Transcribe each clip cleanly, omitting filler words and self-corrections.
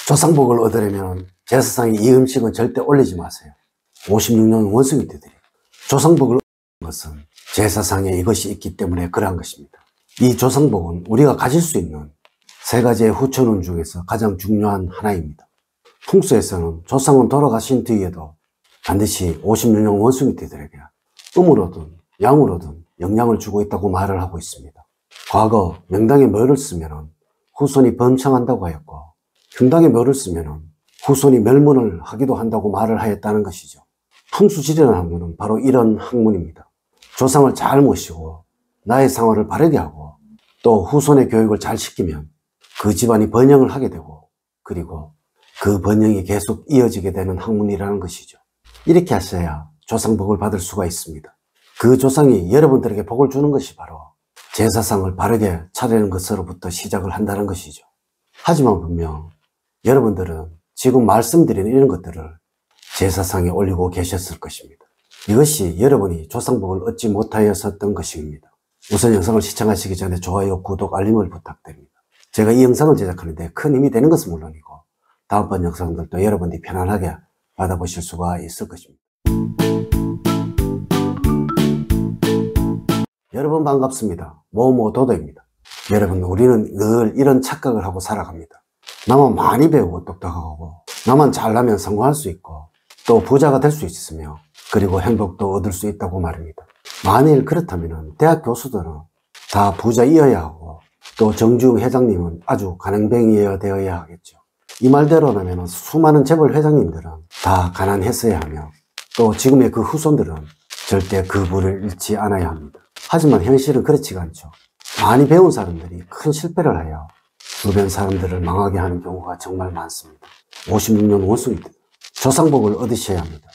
조상복을 얻으려면 제사상에 이 음식은 절대 올리지 마세요. 56년 원숭이 때들이 조상복을 얻는 것은 제사상에 이것이 있기 때문에 그러한 것입니다. 이 조상복은 우리가 가질 수 있는 세 가지의 후천운 중에서 가장 중요한 하나입니다. 풍수에서는 조상은 돌아가신 뒤에도 반드시 56년 원숭이 때들에게 음으로든 양으로든 영향을 주고 있다고 말을 하고 있습니다. 과거 명당에 묘를 쓰면 후손이 번창한다고 하였고, 흉당에 묘를 쓰면 후손이 멸문을 하기도 한다고 말을 하였다는 것이죠. 풍수지리라는 학문은 바로 이런 학문입니다. 조상을 잘 모시고 나의 상화를 바르게 하고 또 후손의 교육을 잘 시키면 그 집안이 번영을 하게 되고, 그리고 그 번영이 계속 이어지게 되는 학문이라는 것이죠. 이렇게 하셔야 조상복을 받을 수가 있습니다. 그 조상이 여러분들에게 복을 주는 것이 바로 제사상을 바르게 차리는 것으로부터 시작을 한다는 것이죠. 하지만 분명 여러분들은 지금 말씀드린 이런 것들을 제사상에 올리고 계셨을 것입니다. 이것이 여러분이 조상복을 얻지 못하였었던 것입니다. 우선 영상을 시청하시기 전에 좋아요, 구독, 알림을 부탁드립니다. 제가 이 영상을 제작하는데 큰 힘이 되는 것은 물론이고 다음번 영상들도 여러분들이 편안하게 받아보실 수가 있을 것입니다. 여러분 반갑습니다. 모모도도입니다. 여러분, 우리는 늘 이런 착각을 하고 살아갑니다. 나만 많이 배우고 똑똑하고 나만 잘나면 성공할 수 있고 또 부자가 될 수 있으며 그리고 행복도 얻을 수 있다고 말입니다. 만일 그렇다면 대학 교수들은 다 부자이어야 하고 또 정주영 회장님은 아주 가난뱅이여야 되어야 하겠죠. 이 말대로라면 수많은 재벌 회장님들은 다 가난했어야 하며 또 지금의 그 후손들은 절대 그 부를 잃지 않아야 합니다. 하지만 현실은 그렇지가 않죠. 많이 배운 사람들이 큰 실패를 하여 주변 사람들을 망하게 하는 경우가 정말 많습니다. 56년 원숭이 때 조상복을 얻으셔야 합니다.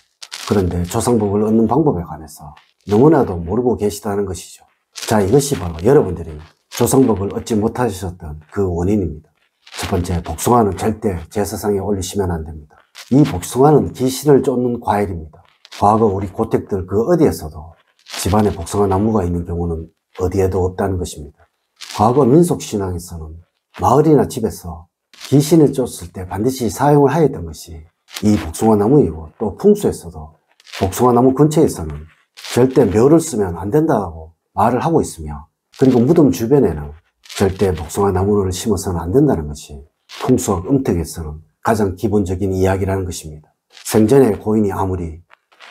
그런데 조상복을 얻는 방법에 관해서 너무나도 모르고 계시다는 것이죠. 자, 이것이 바로 여러분들이 조상복을 얻지 못하셨던 그 원인입니다. 첫 번째, 복숭아는 절대 제사상에 올리시면 안 됩니다. 이 복숭아는 귀신을 쫓는 과일입니다. 과거 우리 고택들 그 어디에서도 집안에 복숭아 나무가 있는 경우는 어디에도 없다는 것입니다. 과거 민속신앙에서는 마을이나 집에서 귀신을 쫓을 때 반드시 사용을 하였던 것이 이 복숭아 나무이고, 또 풍수에서도 복숭아 나무 근처에서는 절대 묘를 쓰면 안 된다고 말을 하고 있으며, 그리고 무덤 주변에는 절대 복숭아 나무를 심어서는 안 된다는 것이 풍수학 음택에서는 가장 기본적인 이야기라는 것입니다. 생전에 고인이 아무리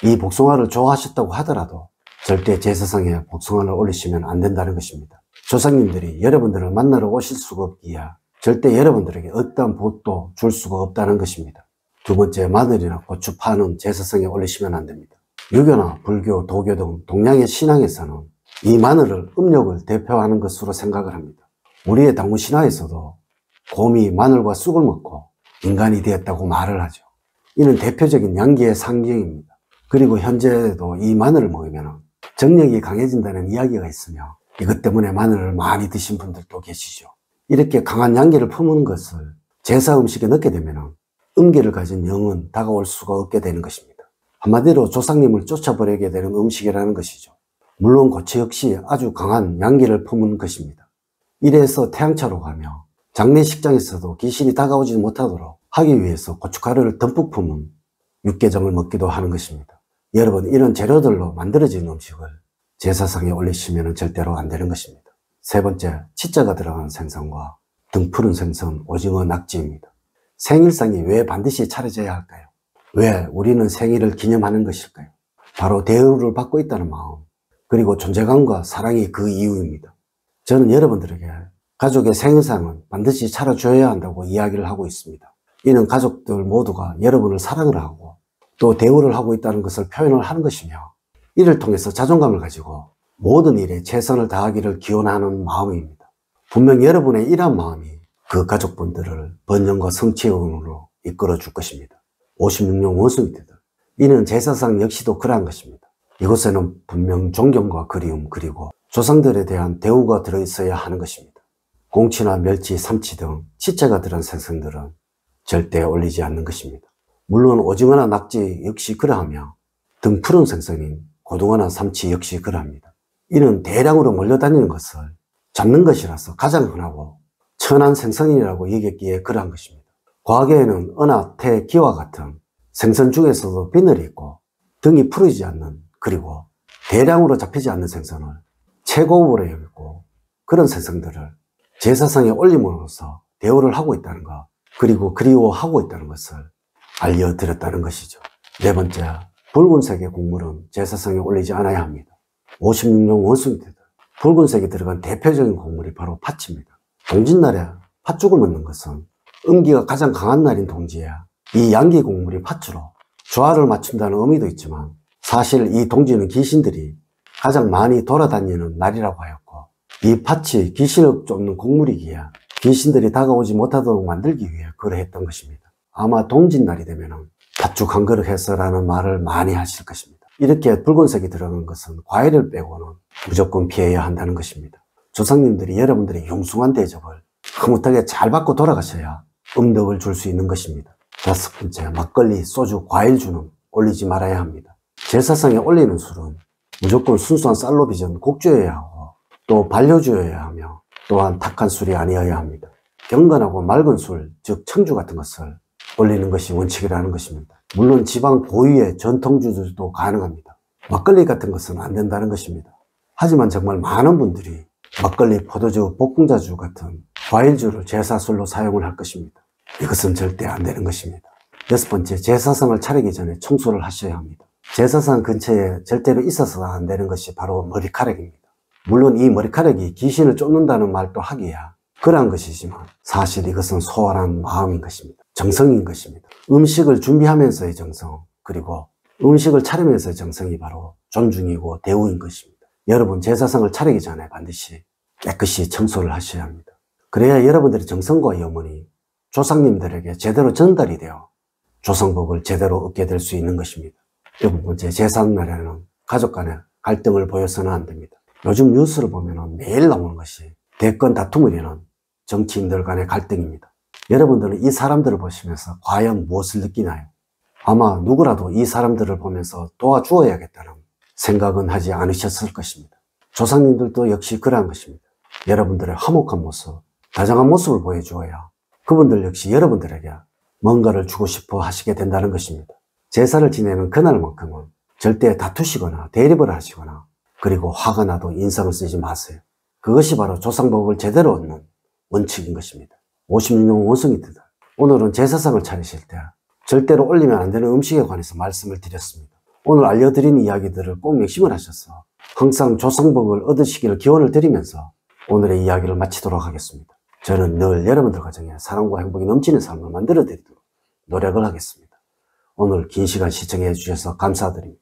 이 복숭아를 좋아하셨다고 하더라도 절대 제사상에 복숭아를 올리시면 안 된다는 것입니다. 조상님들이 여러분들을 만나러 오실 수가 없기에 절대 여러분들에게 어떠한 복도 줄 수가 없다는 것입니다. 두 번째, 마늘이나 고추, 파는 제사상에 올리시면 안 됩니다. 유교나 불교, 도교 등 동양의 신앙에서는 이 마늘을 음력을 대표하는 것으로 생각을 합니다. 우리의 당군 신화에서도 곰이 마늘과 쑥을 먹고 인간이 되었다고 말을 하죠. 이는 대표적인 양기의 상징입니다. 그리고 현재도 이 마늘을 먹으면 정력이 강해진다는 이야기가 있으며 이것 때문에 마늘을 많이 드신 분들도 계시죠. 이렇게 강한 양기를 품은 것을 제사 음식에 넣게 되면 음기를 가진 영은 다가올 수가 없게 되는 것입니다. 한마디로 조상님을 쫓아버리게 되는 음식이라는 것이죠. 물론 고추 역시 아주 강한 양기를 품은 것입니다. 이래서 태양차로 가며 장례식장에서도 귀신이 다가오지 못하도록 하기 위해서 고춧가루를 듬뿍 품은 육개장을 먹기도 하는 것입니다. 여러분, 이런 재료들로 만들어진 음식을 제사상에 올리시면 절대로 안 되는 것입니다. 세 번째, 치자가 들어간 생선과 등푸른 생선, 오징어, 낙지입니다. 생일상이 왜 반드시 차려져야 할까요? 왜 우리는 생일을 기념하는 것일까요? 바로 대우를 받고 있다는 마음, 그리고 존재감과 사랑이 그 이유입니다. 저는 여러분들에게 가족의 생일상은 반드시 차려줘야 한다고 이야기를 하고 있습니다. 이는 가족들 모두가 여러분을 사랑을 하고 또 대우를 하고 있다는 것을 표현을 하는 것이며, 이를 통해서 자존감을 가지고 모든 일에 최선을 다하기를 기원하는 마음입니다. 분명 여러분의 이러한 마음이 그 가족분들을 번영과 성취으로 이끌어 줄 것입니다. 56년 원숭이 때들, 이는 제사상 역시도 그러한 것입니다. 이곳에는 분명 존경과 그리움, 그리고 조상들에 대한 대우가 들어있어야 하는 것입니다. 공치나 멸치, 삼치 등 치자가 들은 생선들은 절대 올리지 않는 것입니다. 물론 오징어나 낙지 역시 그러하며 등푸른 생선인 고등어나 삼치 역시 그러합니다. 이는 대량으로 몰려다니는 것을 잡는 것이라서 가장 흔하고 천한 생선이라고 여겼기에 그러한 것입니다. 과거에는 은하, 태, 기와 같은 생선 중에서도 비늘이 있고 등이 풀어지지 않는, 그리고 대량으로 잡히지 않는 생선을 최고급으로 여겼고, 그런 생선들을 제사상에 올림으로써 대우를 하고 있다는 것, 그리고 그리워하고 있다는 것을 알려드렸다는 것이죠. 네 번째, 붉은색의 곡물은 제사상에 올리지 않아야 합니다. 56년 원숭이들, 붉은색이 들어간 대표적인 곡물이 바로 팥입니다. 동짓날에 팥죽을 먹는 것은 음기가 가장 강한 날인 동지에 이 양기 곡물이 팥주로 조화를 맞춘다는 의미도 있지만, 사실 이 동지는 귀신들이 가장 많이 돌아다니는 날이라고 하였고, 이 팥이 귀신을 쫓는 곡물이기에 귀신들이 다가오지 못하도록 만들기 위해 그러했던 것입니다. 아마 동짓날이 되면 팥죽 한 그릇 해서라는 말을 많이 하실 것입니다. 이렇게 붉은색이 들어간 것은 과일을 빼고는 무조건 피해야 한다는 것입니다. 조상님들이 여러분들의 융숭한 대접을 흐뭇하게 잘 받고 돌아가셔야 음덕을 줄 수 있는 것입니다. 다섯 번째, 막걸리, 소주, 과일주는 올리지 말아야 합니다. 제사상에 올리는 술은 무조건 순수한 쌀로 빚은 곡주여야 하고, 또 반려주여야 하며, 또한 탁한 술이 아니어야 합니다. 경건하고 맑은 술, 즉 청주 같은 것을 올리는 것이 원칙이라는 것입니다. 물론 지방 고유의 전통주들도 가능합니다. 막걸리 같은 것은 안 된다는 것입니다. 하지만 정말 많은 분들이 막걸리, 포도주, 볶음자주 같은 과일주를 제사술로 사용을 할 것입니다. 이것은 절대 안 되는 것입니다. 여섯 번째, 제사상을 차리기 전에 청소를 하셔야 합니다. 제사상 근처에 절대로 있어서는 안 되는 것이 바로 머리카락입니다. 물론 이 머리카락이 귀신을 쫓는다는 말도 하기야 그러한 것이지만, 사실 이것은 소원한 마음인 것입니다. 정성인 것입니다. 음식을 준비하면서의 정성, 그리고 음식을 차리면서의 정성이 바로 존중이고 대우인 것입니다. 여러분, 제사상을 차리기 전에 반드시 깨끗이 청소를 하셔야 합니다. 그래야 여러분들의 정성과 염원이 조상님들에게 제대로 전달이 되어 조상복을 제대로 얻게 될 수 있는 것입니다. 일곱 번째, 제사날에는 가족 간의 갈등을 보여서는 안 됩니다. 요즘 뉴스를 보면 매일 나오는 것이 대권 다툼을 이루는 정치인들 간의 갈등입니다. 여러분들은 이 사람들을 보시면서 과연 무엇을 느끼나요? 아마 누구라도 이 사람들을 보면서 도와주어야겠다는 생각은 하지 않으셨을 것입니다. 조상님들도 역시 그러한 것입니다. 여러분들의 화목한 모습, 다정한 모습을 보여주어야 그분들 역시 여러분들에게 뭔가를 주고 싶어 하시게 된다는 것입니다. 제사를 지내는 그날만큼은 절대 다투시거나 대립을 하시거나, 그리고 화가 나도 인상을 쓰지 마세요. 그것이 바로 조상복을 제대로 얻는 원칙인 것입니다. 56년 원숭이들, 오늘은 제사상을 차리실 때 절대로 올리면 안 되는 음식에 관해서 말씀을 드렸습니다. 오늘 알려드린 이야기들을 꼭 명심을 하셔서 항상 조상복을 얻으시기를 기원을 드리면서 오늘의 이야기를 마치도록 하겠습니다. 저는 늘 여러분들 가정에 사랑과 행복이 넘치는 삶을 만들어 드리도록 노력을 하겠습니다. 오늘 긴 시간 시청해 주셔서 감사드립니다.